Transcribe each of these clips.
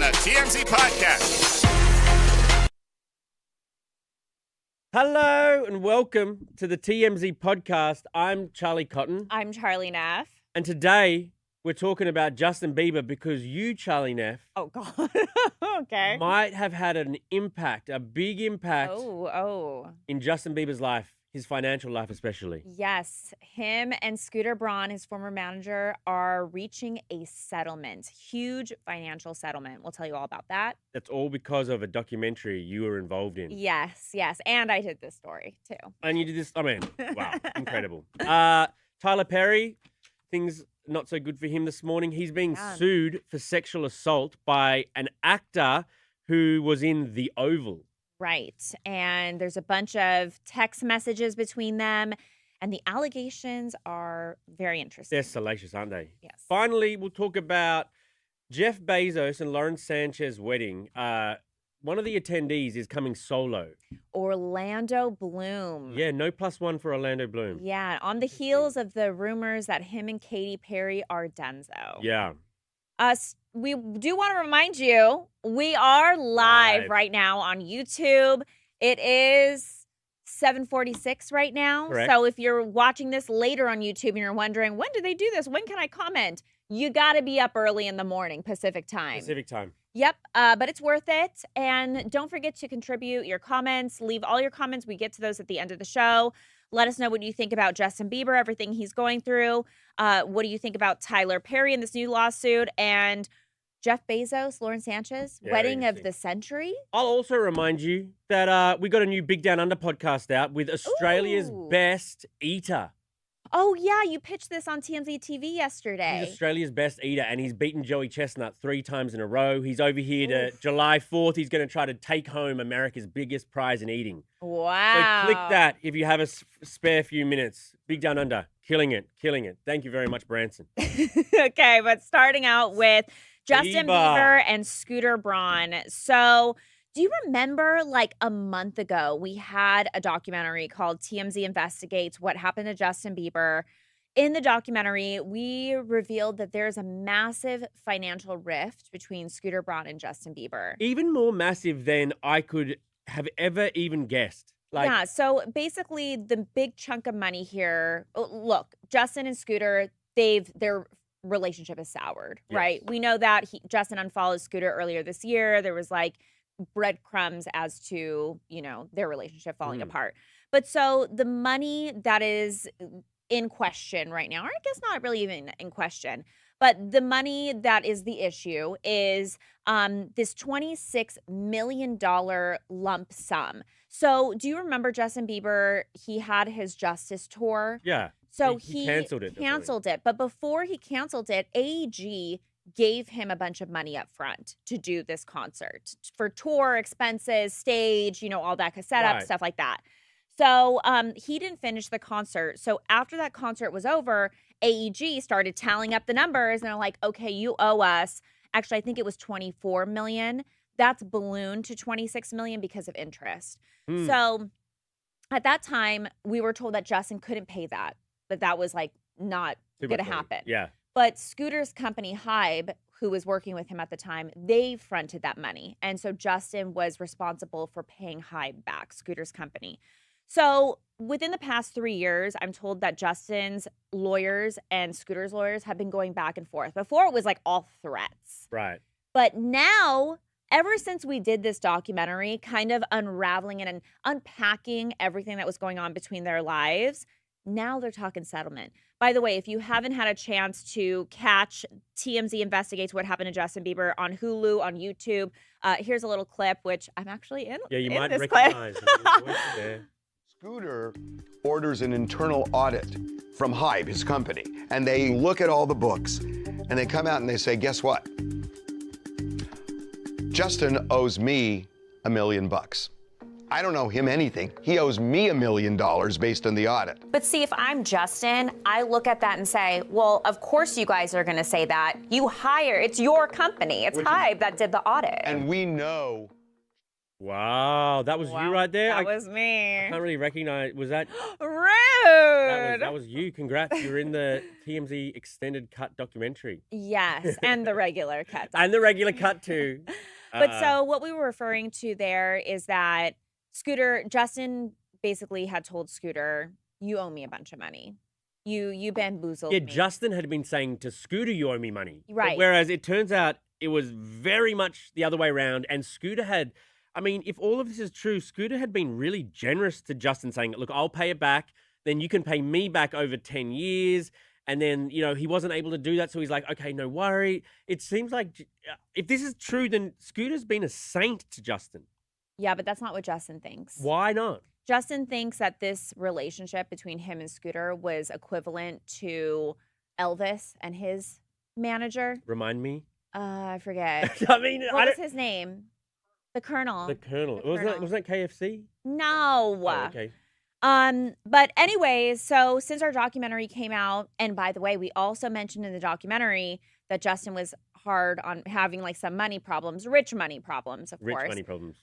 the TMZ Podcast. Hello and welcome to the TMZ Podcast. I'm Charlie Cotton. I'm Charlie Neff. And today we're talking about Justin Bieber because you, Charlie Neff, Oh, God. Okay. might have had an impact, a big impact in Justin Bieber's life, his financial life especially. Yes. Him and Scooter Braun, his former manager, are reaching a settlement. Huge financial settlement. We'll tell you all about that. That's all because of a documentary you were involved in. Yes. And I did this story, too. And you did this, wow, incredible. Tyler Perry, things not so good for him this morning. He's being sued for sexual assault by an actor who was in The Oval. Right. And there's a bunch of text messages between them, and the allegations are very interesting. They're salacious, aren't they? Yes. Finally, we'll talk about Jeff Bezos and Lauren Sanchez's wedding. One of the attendees is coming solo. Orlando Bloom. Yeah, no +1 for Orlando Bloom. Yeah, on the heels of the rumors that him and Katy Perry are donezo. Yeah. We do want to remind you, we are live right now on YouTube. It is 7:46 right now. Correct. So if you're watching this later on YouTube and you're wondering, when do they do this? When can I comment? You got to be up early in the morning, Pacific time. Pacific time. Yep, but it's worth it. And don't forget to contribute your comments. Leave all your comments. We get to those at the end of the show. Let us know what you think about Justin Bieber, everything he's going through. What do you think about Tyler Perry and this new lawsuit? And Jeff Bezos, Lauren Sanchez, wedding of the century. I'll also remind you that we got a new Big Down Under podcast out with Australia's best eater. Oh, yeah, you pitched this on TMZ TV yesterday. He's Australia's best eater, and he's beaten Joey Chestnut 3 times in a row. He's over here to July 4th. He's going to try to take home America's biggest prize in eating. Wow. So click that if you have a spare few minutes. Big Down Under. Killing it. Thank you very much, Branson. Okay, but starting out with Justin Bieber and Scooter Braun. So do you remember like a month ago, we had a documentary called TMZ Investigates What Happened to Justin Bieber. In the documentary, we revealed that there's a massive financial rift between Scooter Braun and Justin Bieber. Even more massive than I could have ever even guessed. Yeah, so basically the big chunk of money here, look, Justin and Scooter, their relationship is soured, right? We know that Justin unfollowed Scooter earlier this year. There was like breadcrumbs as to, their relationship falling apart. But so the money that is in question right now, or I guess not really even in question, but the money that is the issue is this $26 million lump sum. So do you remember Justin Bieber? He had his Justice Tour. Yeah. So he canceled it. Canceled it. But before he canceled it, AEG gave him a bunch of money up front to do this concert for tour expenses, stage, all that setup, stuff like that. So he didn't finish the concert. So after that concert was over, AEG started tallying up the numbers and they're like, okay, you owe us. Actually, I think it was $24 million. That's ballooned to $26 million because of interest. So at that time, we were told that Justin couldn't pay that was like not going to happen. Yeah. But Scooter's company, Hybe, who was working with him at the time, they fronted that money. And so Justin was responsible for paying Hybe back, Scooter's company. So within the past 3 years, I'm told that Justin's lawyers and Scooter's lawyers have been going back and forth. Before it was like all threats. Right. But now, ever since we did this documentary, kind of unraveling it and unpacking everything that was going on between their lives, now they're talking settlement. By the way, if you haven't had a chance to catch TMZ Investigates What Happened to Justin Bieber on Hulu, on YouTube, here's a little clip, which I'm actually in. Yeah, you in might this recognize clip. Scooter orders an internal audit from Hybe, his company, and they look at all the books, and they come out and they say, guess what? Justin owes me $1 million. I don't owe him anything. He owes me $1 million based on the audit. But see, if I'm Justin, I look at that and say, well, of course you guys are going to say that. You hire, it's your company. It's Hybe that did the audit. And we know Wow, that was you right there. That was me. I can't really recognize. Was that? Rude. That was you. Congrats. You're in the TMZ extended cut documentary. Yes, and the regular cut. And the regular cut too. But so what we were referring to there is that Justin basically had told Scooter, you owe me a bunch of money. You bamboozled me. Justin had been saying to Scooter, you owe me money. Right. Whereas it turns out it was very much the other way around. And Scooter had, I mean, if all of this is true, Scooter had been really generous to Justin saying, look, I'll pay it back. Then you can pay me back over 10 years. And then, he wasn't able to do that. So he's like, okay, no worry. It seems like if this is true, then Scooter's been a saint to Justin. Yeah, but that's not what Justin thinks. Why not? Justin thinks that this relationship between him and Scooter was equivalent to Elvis and his manager. Remind me. I forget. I mean, what was his name? The Colonel. The Colonel. Wasn't that KFC? No. Oh, okay. But anyways, so since our documentary came out, and by the way, we also mentioned in the documentary that Justin was hard on having like some money problems, rich money problems, of course. Rich money problems.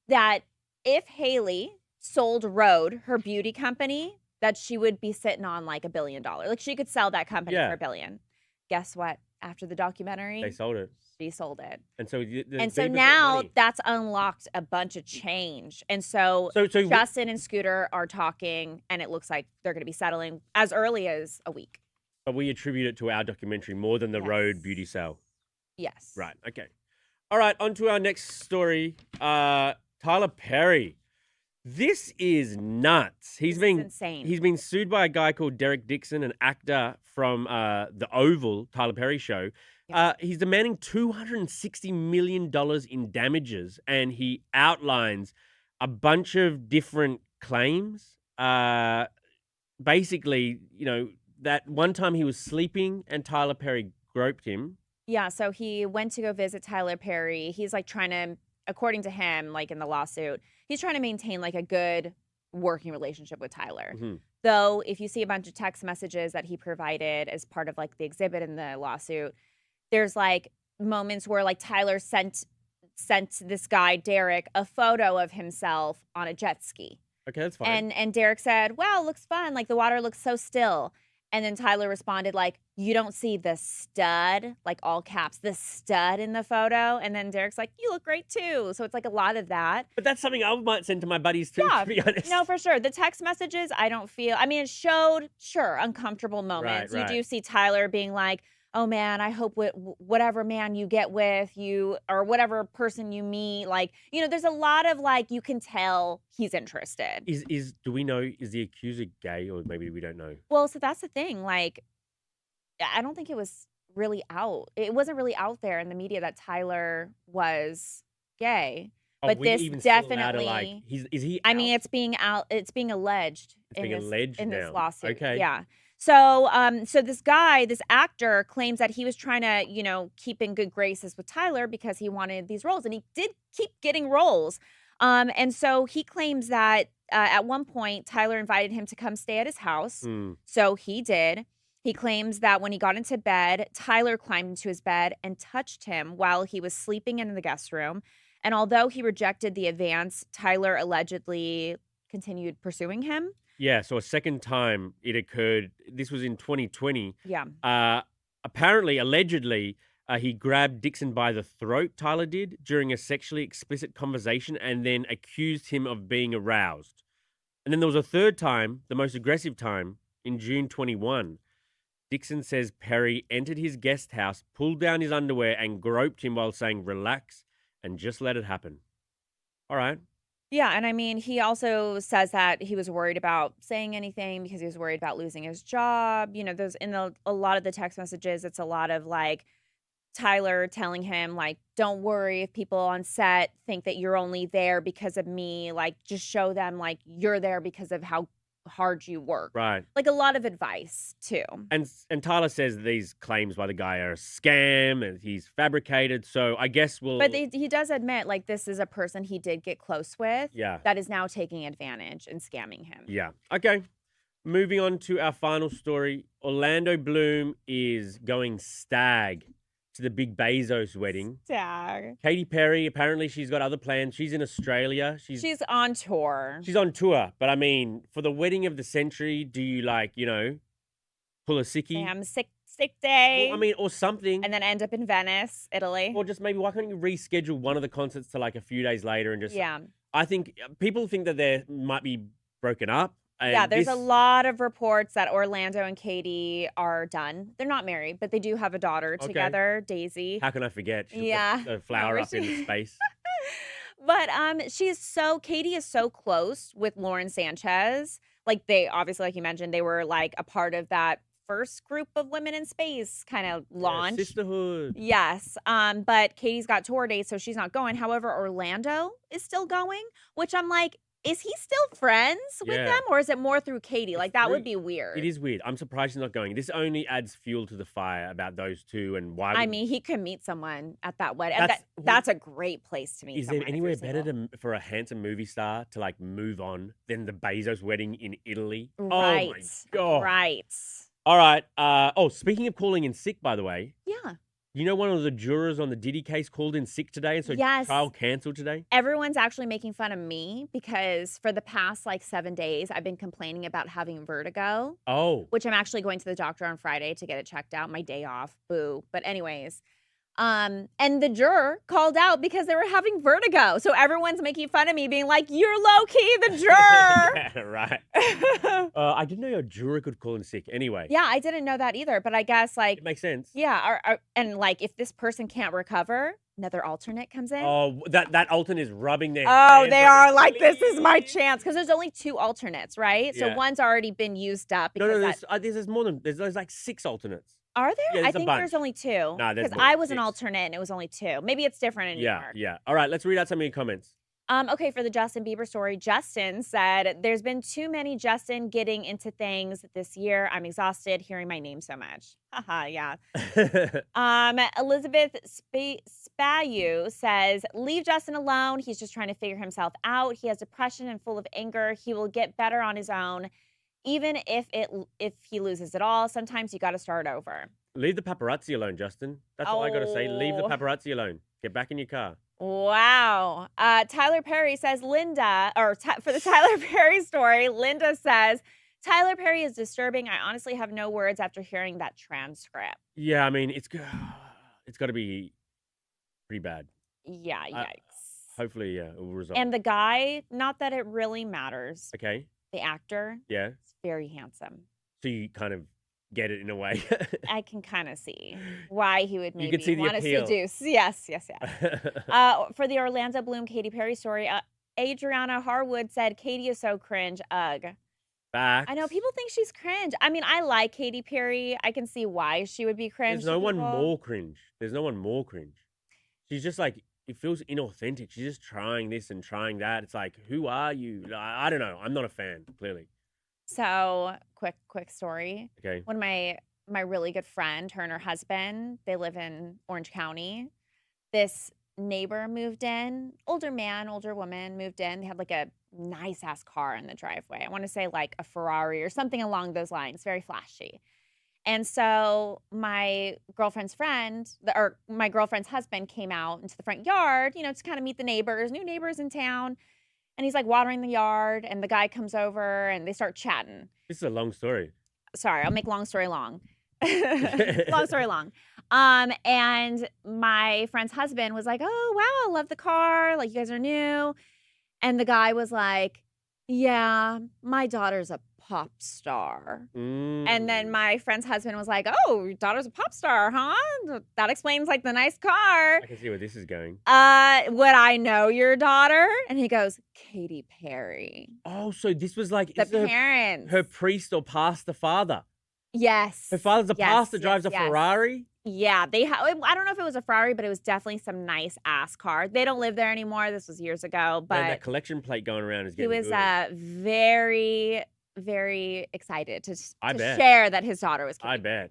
That if Haley sold Rhode, her beauty company, that she would be sitting on like $1 billion. Like she could sell that company for $1 billion. Guess what? After the documentary, they sold it. She sold it. And so, now that's unlocked a bunch of change. And so Justin and Scooter are talking, and it looks like they're going to be settling as early as a week. But we attribute it to our documentary more than the Rhode beauty sale. Yes. Right. Okay. All right. On to our next story. Tyler Perry. This is nuts. This is insane. He's been sued by a guy called Derek Dixon, an actor from the Oval, Tyler Perry show. Yeah. He's demanding $260 million in damages, and he outlines a bunch of different claims. Basically, that one time he was sleeping and Tyler Perry groped him. Yeah, so he went to go visit Tyler Perry. He's like trying to, according to him, like in the lawsuit, he's trying to maintain like a good working relationship with Tyler. Mm-hmm. Though if you see a bunch of text messages that he provided as part of like the exhibit in the lawsuit, there's like moments where like Tyler sent this guy, Derek, a photo of himself on a jet ski. Okay, that's fine. And Derek said, wow, looks fun. Like the water looks so still. And then Tyler responded like, you don't see the stud, like all caps, the stud in the photo. And then Derek's like, you look great too. So it's like a lot of that. But that's something I might send to my buddies too, to be honest. No, for sure. The text messages, I don't feel, it showed, uncomfortable moments. Right. You do see Tyler being like, oh man, I hope whatever man you get with you or whatever person you meet, like, there's a lot of like, you can tell he's interested. Do we know, is the accuser gay, or maybe we don't know? Well, so that's the thing. Like, I don't think it was really out. It wasn't really out there in the media that Tyler was gay. But this definitely, is he? It's being out. It's being alleged. In this lawsuit. Okay. Yeah. So, this guy, this actor, claims that he was trying to, keep in good graces with Tyler because he wanted these roles, and he did keep getting roles. And so he claims that at one point Tyler invited him to come stay at his house. So he did. He claims that when he got into bed, Tyler climbed into his bed and touched him while he was sleeping in the guest room. And although he rejected the advance, Tyler allegedly continued pursuing him. Yeah, so a second time it occurred. This was in 2020. Yeah. Apparently, allegedly, he grabbed Dixon by the throat, Tyler did, during a sexually explicit conversation and then accused him of being aroused. And then there was a third time, the most aggressive time, in June 21. Dixon says Perry entered his guest house, pulled down his underwear and groped him while saying, relax and just let it happen. All right. Yeah, and he also says that he was worried about saying anything because he was worried about losing his job. There's a lot of the text messages, it's a lot of like Tyler telling him like, don't worry if people on set think that you're only there because of me, like just show them like you're there because of how hard you work. Right. Like a lot of advice too. And Tyler says these claims by the guy are a scam and he's fabricated. So I guess But he does admit like this is a person he did get close with. Yeah. That is now taking advantage and scamming him. Yeah. Okay. Moving on to our final story. Orlando Bloom is going stag to the big Bezos wedding. Stag. Katy Perry, apparently she's got other plans. She's in Australia. She's on tour. She's on tour. But I mean, for the wedding of the century, do you pull a sickie? Damn, sick day. Well, I mean, or something. And then end up in Venice, Italy. Or just maybe, why can't you reschedule one of the concerts to like a few days later and just... Yeah. I think people think that they might be broken up. Yeah, there's a lot of reports that Orlando and Katy are done. They're not married, but they do have a daughter together, Daisy. How can I forget? She's Yeah. got a flower up in space. But Katy is so close with Lauren Sanchez. Like they obviously, like you mentioned, they were like a part of that first group of women in space kind of launch. Yeah, sisterhood. Yes. But Katy's got tour dates, so she's not going. However, Orlando is still going, which I'm like, is he still friends with them, or is it more through Katy? Like that would be weird. It is weird. I'm surprised he's not going. This only adds fuel to the fire about those two and why. I mean, he could meet someone at that wedding. That's a great place to meet. Is there anywhere better for a handsome movie star to like move on than the Bezos wedding in Italy? Right. Oh my God. Right. All right. Speaking of calling in sick, by the way. Yeah. You know, one of the jurors on the Diddy case called in sick today, and so trial canceled today? Everyone's actually making fun of me because for the past 7 days, I've been complaining about having vertigo. Oh. Which I'm actually going to the doctor on Friday to get it checked out. My day off. Boo. But anyways. And the juror called out because they were having vertigo. So everyone's making fun of me, being like, "You're low-key the juror." Yeah, right. I didn't know a juror could call in sick. Anyway. Yeah, I didn't know that either. But I guess it makes sense. Yeah, and if this person can't recover, another alternate comes in. Oh, that alternate is rubbing their Oh, hands they on are their like, this sleeve. is my chance. Because there's only 2 alternates, right? Yeah. So one's already been used up. Because there's more than, there's like 6 alternates. Are there? Yeah, I think there's only 2. Nah, there's because more. I was an 6. alternate and it was only 2. Maybe it's different in New York. Yeah. All right, let's read out some of your comments. Okay, for the Justin Bieber story, Justin said, "There's been too many Justin getting into things this year. I'm exhausted hearing my name so much." Haha, yeah. Elizabeth Spayu says, "Leave Justin alone. He's just trying to figure himself out. He has depression and full of anger. He will get better on his own. Even if he loses it all, sometimes you got to start over." Leave the paparazzi alone, Justin. That's all I got to say. Leave the paparazzi alone. Get back in your car. Wow. Tyler Perry says for the Tyler Perry story, Linda says, "Tyler Perry is disturbing. I honestly have no words after hearing that transcript." Yeah, I mean, it's got to be pretty bad. Yeah, yikes. Hopefully, it will resolve. And the guy, not that it really matters. Okay. The actor. Yeah. Is very handsome. So you kind of get it in a way. I can kind of see why he would maybe want to seduce. Yes. For the Orlando Bloom Katy Perry story, Adriana Harwood said, "Katy is so cringe. Ugh." Facts. I know people think she's cringe. I mean, I like Katy Perry. I can see why she would be cringe. There's no one more cringe. She's just like, it feels inauthentic. She's just trying this and trying that. It's like, who are you? I don't know. I'm not a fan, clearly. So, quick story. Okay. One of my really good friend, her and her husband, they live in Orange County. This neighbor moved in, older man, older woman moved in. They had like a nice ass car in the driveway. I want to say like a Ferrari or something along those lines, very flashy. And so my girlfriend's husband came out into the front yard, to kind of meet the neighbors, new neighbors in town. And he's like watering the yard, and the guy comes over and they start chatting. This is a long story. Sorry, I'll make long story long. Long story long. And my friend's husband was like, "Oh, wow, I love the car. Like, you guys are new." And the guy was like, "Yeah, my daughter's a pop star." And then my friend's husband was like, "Oh, your daughter's a pop star, huh? That explains like the nice car." I can see where this is going. Would I know your daughter? And he goes, "Katy Perry." Oh, so this was like The parents. her priest or pastor father. Yes. Her father's a pastor, drives a Ferrari. Yeah, I don't know if it was a Ferrari, but it was definitely some nice ass car. They don't live there anymore. This was years ago, but Man, that collection plate going around is he getting was good. very, very excited to bet. share that his daughter was Katy. I bet.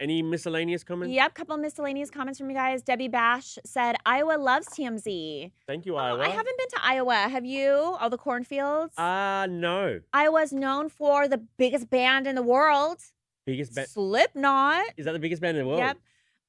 Any miscellaneous comments? Yep, couple of miscellaneous comments from you guys. Debbie Bash said, "Iowa loves TMZ." Thank you, Oh, Iowa. I haven't been to Iowa. Have you? All the cornfields? No. Iowa's known for the biggest band in the world. Biggest band. Slipknot. Is that the biggest band in the world? Yep.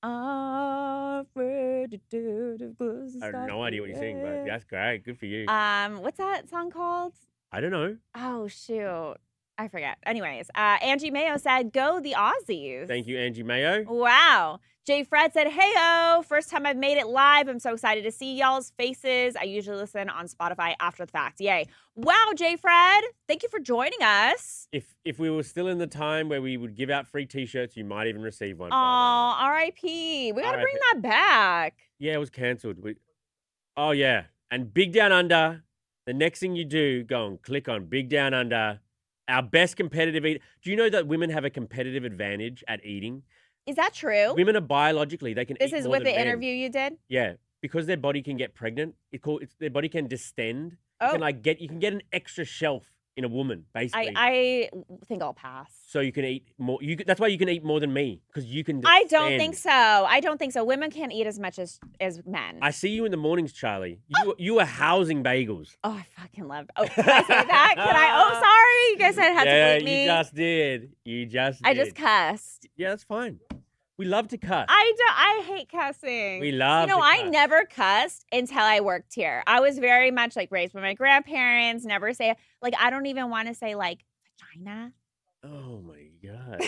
Afraid to do the I have no idea what you're singing, but that's great. Good for you. What's that song called? I don't know. Oh, shoot. I forget. Anyways, Angie Mayo said, go the Aussies. Thank you, Angie Mayo. Wow. Jay Fred said, hey-o, first time I've made it live. I'm so excited to see y'all's faces. I usually listen on Spotify after the fact. Yay. Wow, Jay Fred. Thank you for joining us. If we were still in the time where we would give out free T-shirts, you might even receive one. Oh, R.I.P. We got to bring that back. Yeah, it was cancelled. Oh, yeah. And Big Down Under, the next thing you do, go and click on Big Down Under. Our best competitive eat. Do you know that women have a competitive advantage at eating? Is that true? Women are biologically, they can This eat is more with than the men. interview you did? Yeah, because their body can get pregnant. Their body can distend. Oh. You can get an extra shelf in a woman, basically. I think I'll pass. So you can eat more. That's why you can eat more than me, because you can distend. I don't think so. I don't think so. Women can't eat as much as men. I see you in the mornings, Charlie. You are housing bagels. Oh, I fucking love. Oh, can I say that? Can I? Oh, sorry. You guys said I had to bleep me. You just did. I just cussed. Yeah, that's fine. We love to cuss. I hate cussing. We love to I cuss. never cussed until I worked here. I was very much like raised by my grandparents, never say, like, I don't even want to say like vagina. Oh my God.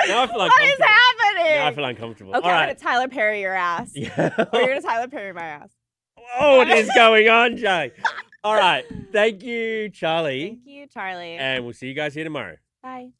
Now I feel What is happening? Now I feel uncomfortable. Okay, All I'm right. going to Tyler Perry your ass. Yeah. Or you're going to Tyler Perry my ass. Oh, what is going on, Jay? All right. Thank you, Charlie. Thank you, Charlie. And we'll see you guys here tomorrow. Bye.